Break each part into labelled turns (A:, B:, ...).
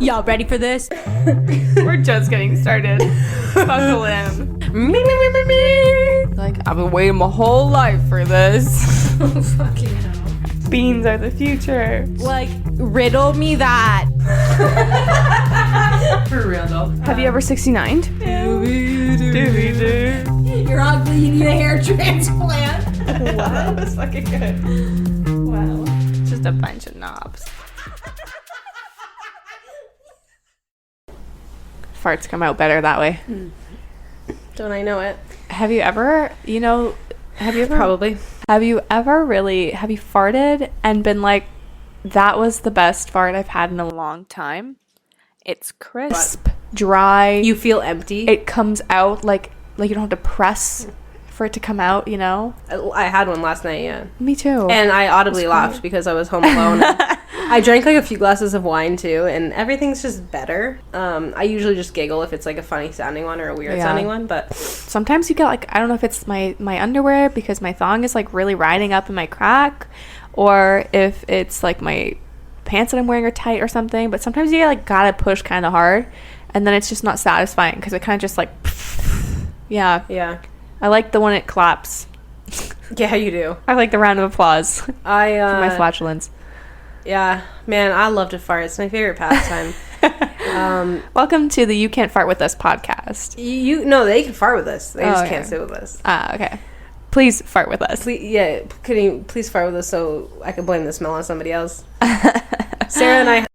A: Y'all ready for this?
B: We're just getting started. Buckle in. Like, I've been waiting my whole life for this.
A: Oh, fucking hell.
B: Beans are the future.
A: Like, riddle me that.
C: For real though.
B: Have you ever 69'd?
A: You're ugly, you need a hair transplant.
B: Wow, that was fucking good. Wow. Just a bunch of knobs. Farts come out better that way.
C: Don't I know it?
B: Have you ever,
C: Probably.
B: have you farted and been like, that was the best fart I've had in a long time? It's crisp, dry.
C: You feel empty?
B: It comes out like you don't have to press for it to come out, you know?
C: I had one last night, yeah.
B: Me too.
C: And I audibly laughed because I was home alone. I drank like a few glasses of wine too, and everything's just better. I usually just giggle if it's like a funny sounding one or a weird sounding one, but
B: sometimes you get like, I don't know if it's my underwear because my thong is like really riding up in my crack, or if it's like my pants that I'm wearing are tight or something, but sometimes you like gotta push kind of hard, and then it's just not satisfying because it kind of just like yeah. I like the one it claps.
C: Yeah, you do.
B: I like the round of applause for my flatulence.
C: Yeah, man, I love to fart. It's my favorite pastime.
B: Welcome to the You Can't Fart With Us podcast.
C: No, they can fart with us. They just can't sit with us.
B: Okay. Please fart with us.
C: Could you please fart with us so I can blame the smell on somebody else? Sarah and I had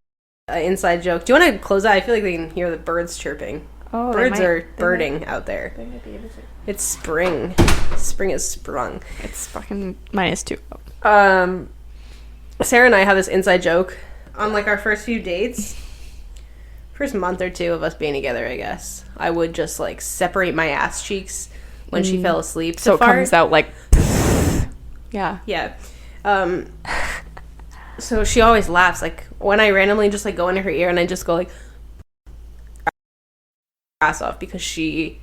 C: an inside joke. Do you want to close that? I feel like they can hear the birds chirping.
B: Oh,
C: birds are birding out there.
B: They might be able to.
C: It's spring. Spring has sprung.
B: It's fucking -2.
C: Sarah and I have this inside joke on like our first few dates. First month or two of us being together, I guess. I would just like separate my ass cheeks when she fell asleep.
B: So it comes out like yeah.
C: Yeah. So she always laughs like when I randomly just like go into her ear and I just go like ass off, because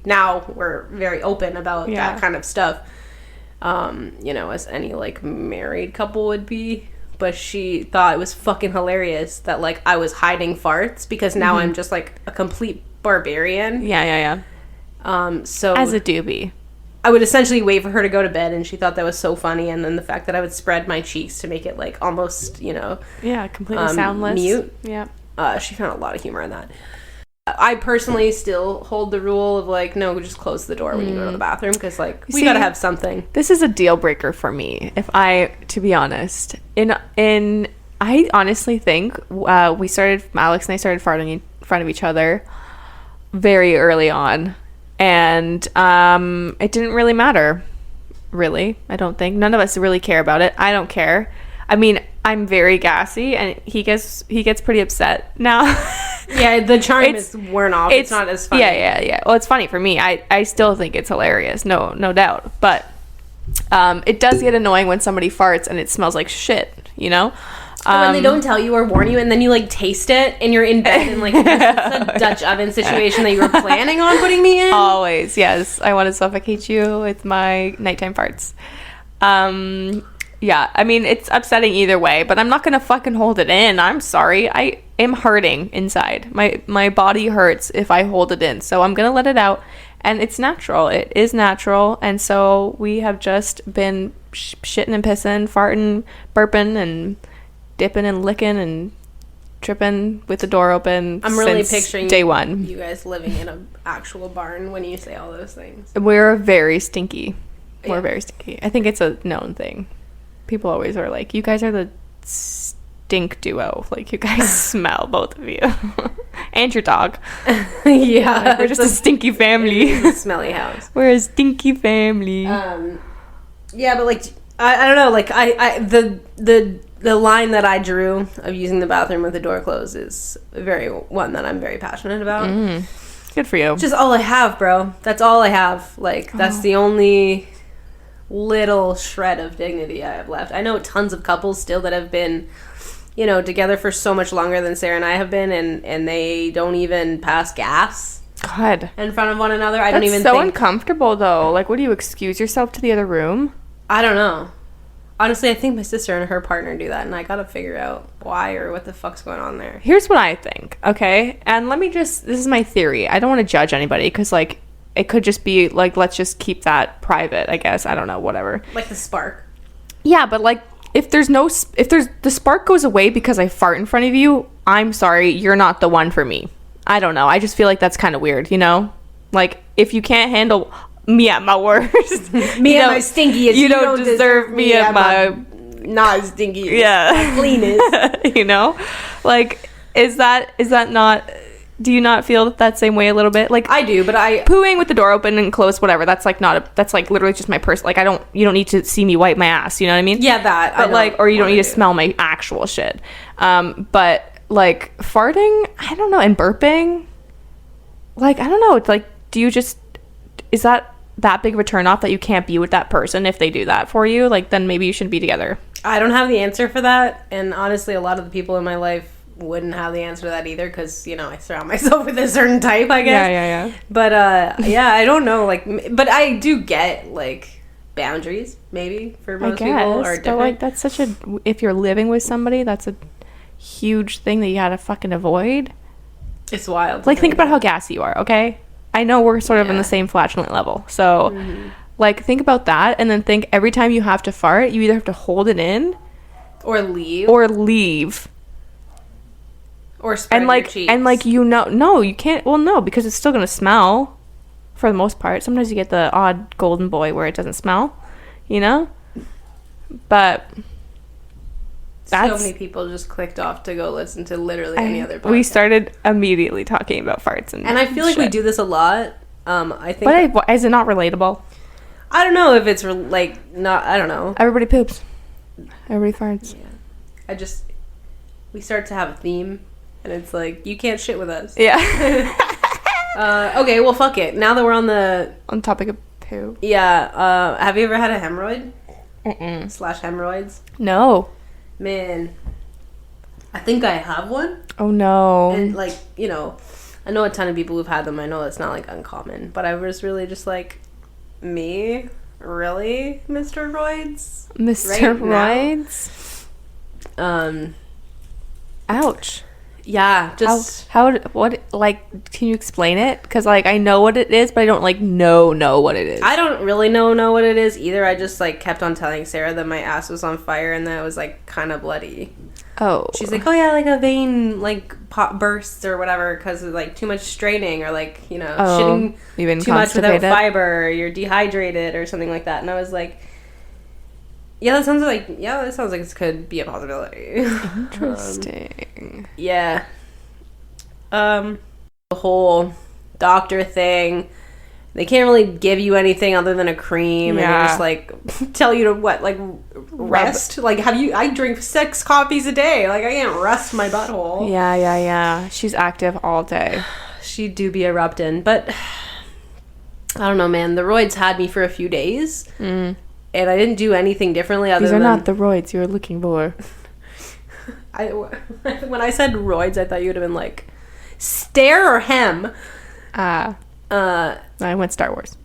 C: now we're very open about that kind of stuff. As any like married couple would be. But she thought it was fucking hilarious that like I was hiding farts because now I'm just like a complete barbarian.
B: Yeah.
C: So
B: as a doobie,
C: I would essentially wait for her to go to bed, and she thought that was so funny. And then the fact that I would spread my cheeks to make it like almost,
B: completely soundless.
C: Mute.
B: Yeah.
C: She found a lot of humor in that. I personally still hold the rule of like, no, just close the door when you go to the bathroom, because like we gotta have something.
B: This is a deal breaker for me, to be honest. I honestly think Alex and I started farting in front of each other very early on, and it didn't really matter. Really, I don't think none of us really care about it. I don't care. I mean, I'm very gassy, and he gets pretty upset now.
C: Yeah, the charm is worn off. It's not as funny.
B: Yeah. Well, it's funny for me. I still think it's hilarious, no doubt. But it does get annoying when somebody farts and it smells like shit, you know?
C: When they don't tell you or warn you, and then you like taste it, and you're in bed, and like it's a Dutch oven situation that you were planning on putting me in.
B: Always, yes. I want to suffocate you with my nighttime farts. Yeah, I mean, it's upsetting either way, but I'm not gonna fucking hold it in. I'm sorry. I am hurting inside. My body hurts if I hold it in, so I'm gonna let it out, and it's natural. It is natural, and so we have just been shitting and pissing, farting, burping, and dipping and licking and tripping with the door open.
C: I'm really picturing
B: day one.
C: You guys living in an actual barn when you say all those things.
B: We're very stinky. We're very stinky. I think it's a known thing. People always are like, you guys are the stink duo. Like, you guys smell, both of you. And your dog.
C: Yeah.
B: Like, we're just a stinky family.
C: A smelly house.
B: We're a stinky family.
C: Yeah, but, like, I don't know. Like, the line that I drew of using the bathroom with the door closed is one that I'm very passionate about.
B: Good for you.
C: It's just all I have, bro. That's all I have. Like, that's the only little shred of dignity I have left. I know tons of couples still that have been, together for so much longer than Sarah and I have been, and they don't even pass gas.
B: God.
C: In front of one another.
B: That's so uncomfortable, though. Like, what do you excuse yourself to the other room?
C: I don't know. Honestly, I think my sister and her partner do that, and I gotta figure out why or what the fuck's going on there.
B: Here's what I think, okay? And this is my theory. I don't want to judge anybody because, like, it could just be, like, let's just keep that private, I guess. I don't know, whatever.
C: Like the spark.
B: Yeah, but, like, if the spark goes away because I fart in front of you, I'm sorry, you're not the one for me. I don't know. I just feel like that's kind of weird, you know? Like, if you can't handle me at my worst,
C: me at my stinkiest,
B: you don't deserve me at my
C: not as stinky,
B: yeah,
C: cleanest.
B: You know, like, is that not? Do you not feel that same way a little bit? Like,
C: I do, but
B: pooing with the door open and closed, whatever. That's like that's like literally just my person. Like, you don't need to see me wipe my ass. You know what I mean?
C: Yeah, that.
B: But like, or you don't need to smell my actual shit. But like farting, I don't know, and burping, like, I don't know. It's like, is that big of a turn off that you can't be with that person if they do that for you? Like, then maybe you shouldn't be together.
C: I don't have the answer for that, and honestly, a lot of the people in my life wouldn't have the answer to that either, because, you know, I surround myself with a certain type, I guess.
B: Yeah.
C: But yeah, I don't know, like, but I do get, like, boundaries maybe for most people are different.
B: But like, that's such a, if you're living with somebody, that's a huge thing that you gotta fucking avoid.
C: It's wild.
B: Like, think about how gassy you are, okay? I know we're sort of in the same flatulent level, so like, think about that, and then think every time you have to fart, you either have to hold it in
C: or leave or spread
B: and, like,
C: your cheeks.
B: and like, no, you can't. Well, no, because it's still gonna smell for the most part. Sometimes you get the odd golden boy where it doesn't smell, you know. But
C: so many people just clicked off to go listen to literally any other podcast.
B: We started immediately talking about farts and
C: I feel like we do this a lot. I think,
B: but is it not relatable?
C: I don't know if it's not. I don't know.
B: Everybody poops. Everybody farts.
C: Yeah. We start to have a theme, and it's like, you can't shit with us.
B: Yeah.
C: Okay, well, fuck it. Now that we're on
B: topic of poo.
C: Yeah. Have you ever had a hemorrhoid? / hemorrhoids?
B: No.
C: Man, I think I have one.
B: Oh no.
C: And, like, you know, I know a ton of people who've had them. I know it's not, like, uncommon, but I was really just like, me? Really, Mr. Roids?
B: Mr. Roids? Ouch.
C: Yeah, just
B: what, like, can you explain it? Because, like, I know what it is, but I don't, like, know what it is.
C: I don't really know what it is either. I just, like, kept on telling Sarah that my ass was on fire and that it was, like, kind of bloody.
B: Oh.
C: She's like, oh yeah, like a vein, like, pop bursts or whatever because of, like, too much straining or, like, you know, shitting too much without fiber, or you're dehydrated or something like that. And I was like, that sounds like this could be a possibility.
B: Interesting.
C: Yeah. The whole doctor thing, they can't really give you anything other than a cream, and they just, like, tell you to rest. Like, I drink 6 coffees a day. Like, I can't rest my butthole.
B: Yeah. She's active all day.
C: She do be erupting, but I don't know, man. The roids had me for a few days. And I didn't do anything differently other than...
B: These are not the roids you were looking for.
C: When I said roids, I thought you would have been like, stare or hem?
B: I went Star Wars.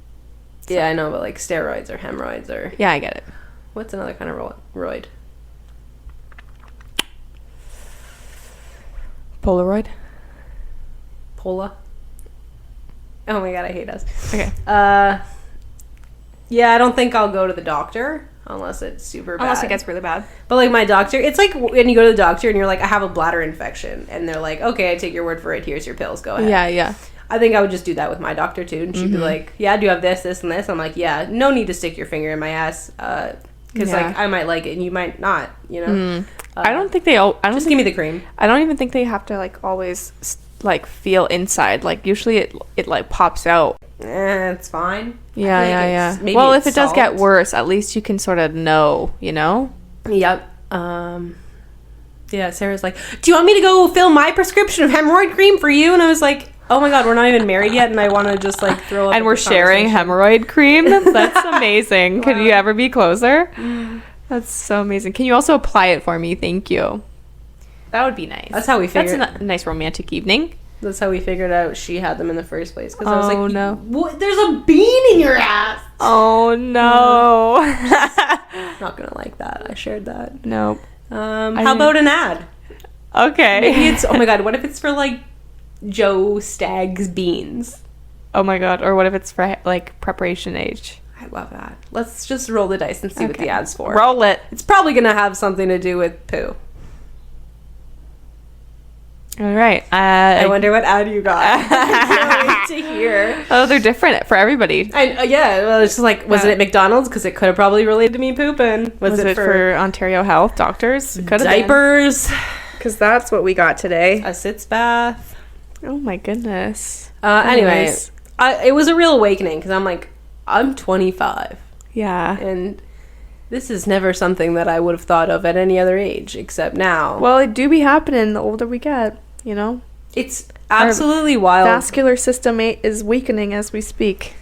C: So. Yeah, I know, but like steroids or hemorrhoids or...
B: Yeah, I get it.
C: What's another kind of roid?
B: Polaroid?
C: Pola? Oh my god, I hate us.
B: Okay.
C: Yeah, I don't think I'll go to the doctor unless it's super bad.
B: Unless it gets really bad.
C: But, like, my doctor, it's like when you go to the doctor and you're like, I have a bladder infection. And they're like, okay, I take your word for it. Here's your pills. Go ahead.
B: Yeah.
C: I think I would just do that with my doctor, too. And she'd be like, yeah, do you have this, and this? I'm like, yeah, no need to stick your finger in my ass. Because, like, I might like it and you might not, you know?
B: I don't think they all...
C: Just give me the cream.
B: I don't even think they have to, like, always, like, feel inside. Like, usually it like, pops out.
C: It's fine.
B: Yeah. Well, if it does get worse, at least you can sort of know, you know?
C: Yep. Yeah, Sarah's like, do you want me to go fill my prescription of hemorrhoid cream for you? And I was like, oh my god, we're not even married yet, and I want to just, like, throw up.
B: And we're sharing hemorrhoid cream? That's amazing. Wow. Could you ever be closer? That's so amazing. Can you also apply it for me? Thank you. That would be nice.
C: That's how we figured.
B: That's a nice romantic evening.
C: That's how we figured out she had them in the first place. Because I was like,
B: no.
C: What? There's a bean in your ass.
B: Oh, no.
C: Not gonna like that. I shared that.
B: Nope.
C: How about an ad?
B: Okay.
C: Maybe it's, oh my god, what if it's for like Joe Stagg's beans?
B: Oh my god. Or what if it's for like preparation age?
C: I love that. Let's just roll the dice and see what the ad's for.
B: Roll it.
C: It's probably gonna have something to do with poo.
B: All right.
C: I wonder what ad you got. I can't wait to hear.
B: Oh, they're different for everybody.
C: Yeah, well, it's just like, was it at McDonald's? Because it could have probably related to me pooping.
B: Was it for Ontario Health doctors? Could have
C: diapers?
B: Because that's what we got today.
C: A sitz bath.
B: Oh my goodness.
C: Anyway, it was a real awakening because I'm like, I'm 25.
B: Yeah.
C: And this is never something that I would have thought of at any other age except now.
B: Well, it do be happening the older we get, you know?
C: It's absolutely wild.
B: Vascular system is weakening as we speak.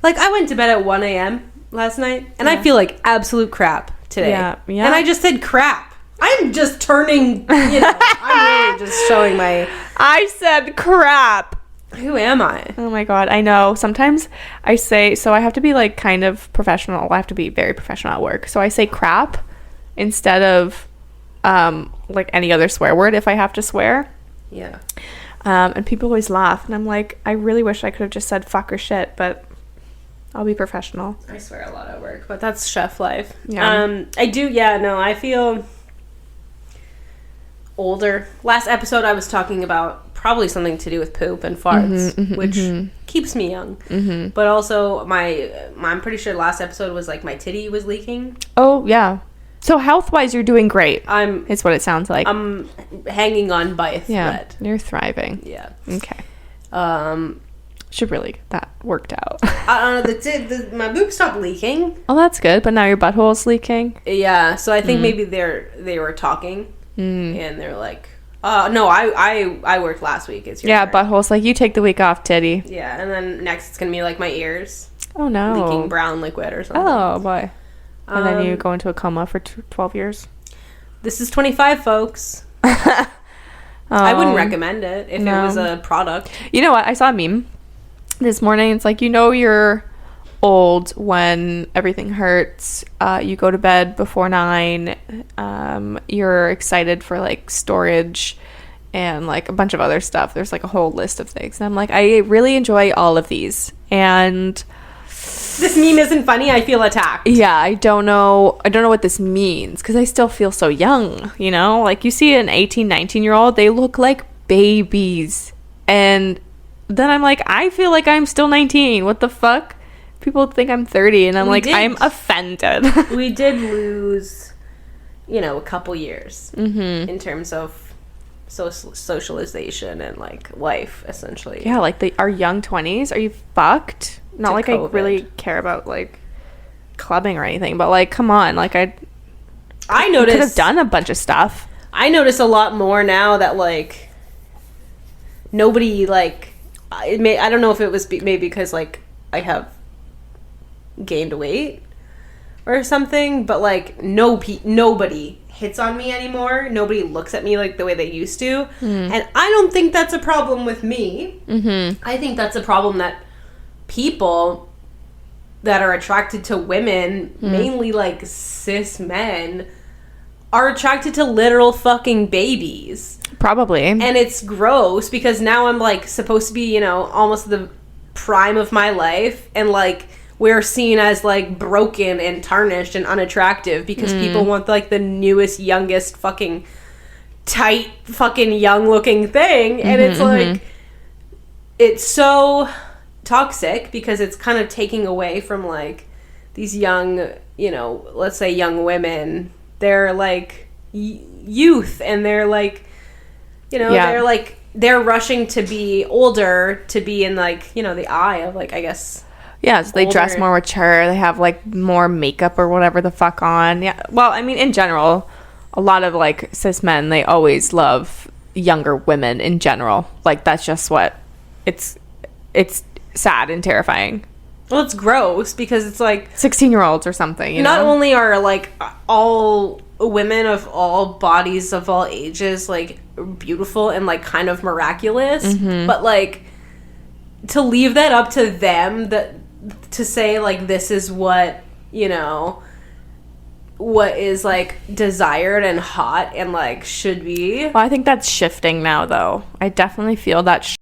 C: Like, I went to bed at 1 a.m. last night, and I feel like absolute crap today.
B: Yeah.
C: And I just said crap. I'm just turning, I'm really just showing my...
B: I said crap.
C: Who am I?
B: Oh my god, I know. Sometimes I say, so I have to be like kind of professional. I have to be very professional at work. So I say crap instead of like any other swear word if I have to swear.
C: Yeah.
B: And people always laugh. And I'm like, I really wish I could have just said fuck or shit, but I'll be professional.
C: I swear a lot at work, but that's chef life.
B: Yeah.
C: I feel older. Last episode I was talking about probably something to do with poop and farts, which keeps me young. But also I'm pretty sure last episode was like my titty was leaking.
B: Oh yeah. So health wise you're doing great. Is what it sounds like.
C: I'm hanging on by a thread.
B: You're thriving.
C: Yeah.
B: Okay. Should really get that worked out.
C: My boob stopped leaking.
B: Oh, that's good. But now your butthole's leaking.
C: Yeah. So I think maybe they were talking and they're like, no, I worked last week. It's your turn.
B: Butthole's like, you take the week off, titty.
C: Yeah, and then next it's gonna be like my ears.
B: Oh no,
C: leaking brown liquid or something.
B: Oh boy. And then you go into a coma for 12 years.
C: This is 25, folks. I wouldn't recommend it if it was a product.
B: You know what? I saw a meme this morning. It's like, you're old when everything hurts. You go to bed before 9. You're excited for like storage and like a bunch of other stuff. There's like a whole list of things. And I'm like, I really enjoy all of these. And
C: this meme isn't funny. I feel attacked.
B: Yeah, I don't know what this means because I still feel so young, Like you see an 18, 19-year-old, they look like babies. And then I'm like, I feel like I'm still 19. What the fuck? People think I'm 30 and I'm offended.
C: We did lose, a couple years in terms of socialization and like life, essentially.
B: Yeah, like our young 20s. Are you fucked? Not like COVID. I really care about like clubbing or anything, but like, come on, like I noticed could have done a bunch of stuff.
C: I notice a lot more now that like nobody like I don't know if it was maybe because like I have gained weight or something, but like nobody hits on me anymore. Nobody looks at me like the way they used to, and I don't think that's a problem with me. I think that's a problem that people that are attracted to women, mainly like cis men, are attracted to literal fucking babies.
B: Probably.
C: And it's gross because now I'm like supposed to be, almost the prime of my life, and like we're seen as like broken and tarnished and unattractive because people want like the newest, youngest fucking tight fucking young looking thing. And it's like, it's so toxic because it's kind of taking away from like these young, let's say young women. They're like youth, and they're like, they're like, they're rushing to be older to be in like, the eye of like, I guess.
B: Yeah, so they dress more mature. They have like more makeup or whatever the fuck on. Yeah. Well, I mean, in general, a lot of like cis men, they always love younger women in general. Like that's just what it's sad and terrifying.
C: Well, it's gross because it's like
B: 16-year-olds or something,
C: Not only are like all women of all bodies of all ages like beautiful and like kind of miraculous, but like to leave that up to them, that to say like this is what what is like desired and hot and like should be.
B: Well, I think that's shifting now, though. I definitely feel that